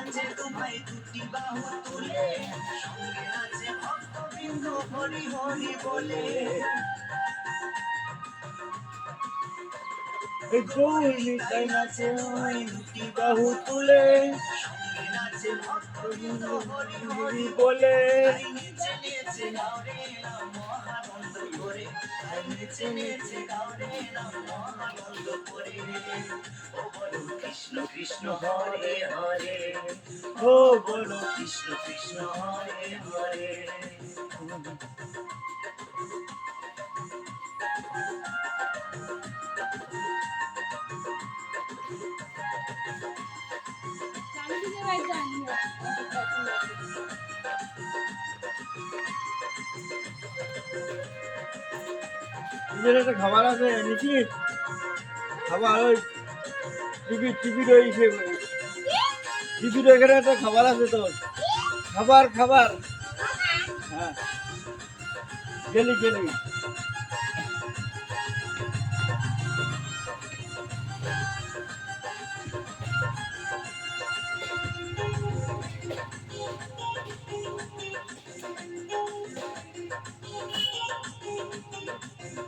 নাচে দুভাই দুটি বাহু তুলে, সঙ্গে নাচে ভক্তবৃন্দ হরি হরি বলে। গৌরীতাই নাচে দুভাই দুটি বাহু তুলে, সঙ্গে নাচে ভক্তবৃন্দ হরি হরি বলে। নেচে নেচে গাও রে নাম মহানন্দ করে, নেচে নেচে গাও রে নাম মহানন্দ করে। ও বলো কৃষ্ণ কৃষ্ণ হরে হরে, ও বলো কৃষ্ণ কৃষ্ণ হরে হরে। একটা খাবার আছে নিচি খাবার, ওই টিভির ওই টিভির এখানে একটা খাবার আছে তোর, খাবার খাবার। হ্যাঁ গেলি গেলি।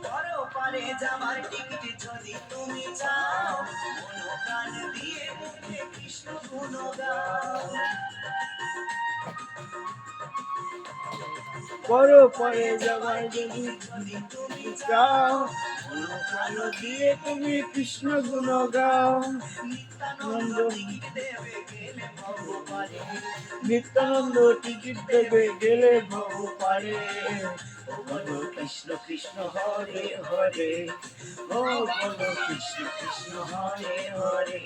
পরপারে যাবার টিকিট যদি তুমি চাও, মন প্রাণ দিয়ে মুখে কৃষ্ণ গুণ গাও। পরপারে যাবার যদি তুমি চাও, মন প্রাণ দিয়ে তুমি কৃষ্ণ গুণ গাও। নিত্যানন্দ টিকিট দেবে গেলে ভগবানে, নিত্যানন্দ টিকিট দেবে গেলে ভব পারে। ও বলো কৃষ্ণ কৃষ্ণ হরে হরে, ও বলো কৃষ্ণ কৃষ্ণ হরে হরে।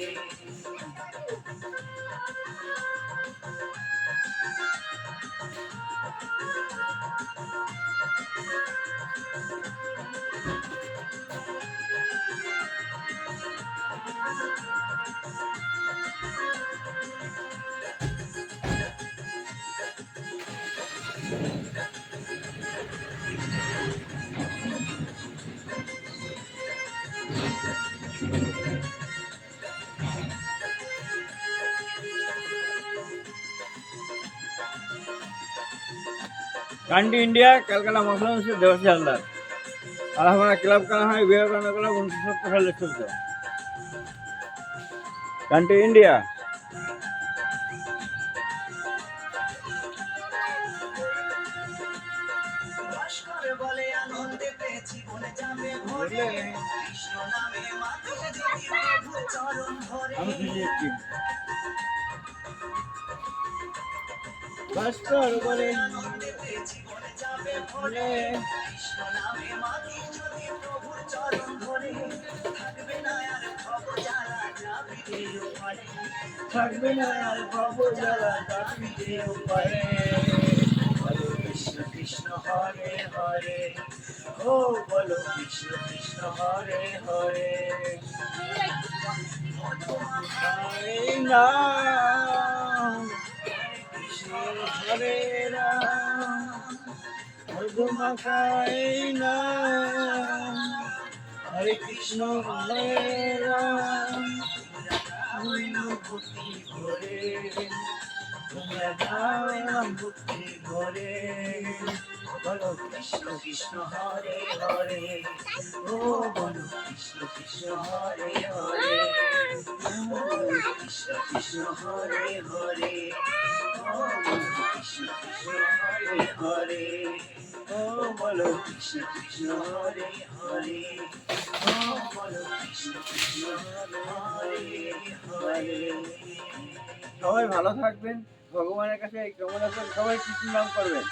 कांडी इंडिया कलकत्ता मसलन से देवसी हलदार और हमारा क्लब का नाम है विवेकानंद क्लब 1970 साल चलता। कांडी इंडिया ভাস্কর বলে আনন্দে জীবন যাবে ভরে, কৃষ্ণ নামে মাথা যদি প্রভু চরণ ধরে। हम भास्कर बोले আনন্দে জীবন যাবে ভরে, কৃষ্ণ নামে মাথি যদি প্রভুর চরণ ধরে। থাকবে না আর ভব জ্বালা যাবি ওপারে, থাকবে না আর ভব জ্বালা যাবি ওপারে। বলো কৃষ্ণ কৃষ্ণ হরে হরে, ও বলো কৃষ্ণ কৃষ্ণ হরে হরে। हरे नाम हरे राम, मधुमखाए नाम हरे कृष्ण हरे राम। ভক্তি করে তোমরা যাও নাম ভক্তি করে, বলো কৃষ্ণ কৃষ্ণ হরে হরে, ও বলো কৃষ্ণ কৃষ্ণ হরে হরে, ও বলো কৃষ্ণ কৃষ্ণ হরে হরে, ও বলো কৃষ্ণ কৃষ্ণ হরে হরে, ও বলো কৃষ্ণ কৃষ্ণ হরে হরে, ও বলো কৃষ্ণ কৃষ্ণ হরে হরে। সবাই ভালো থাকবেন, ভগবানের কাছে এই কামনা করে সবাই কৃষ্ণ নাম করবেন।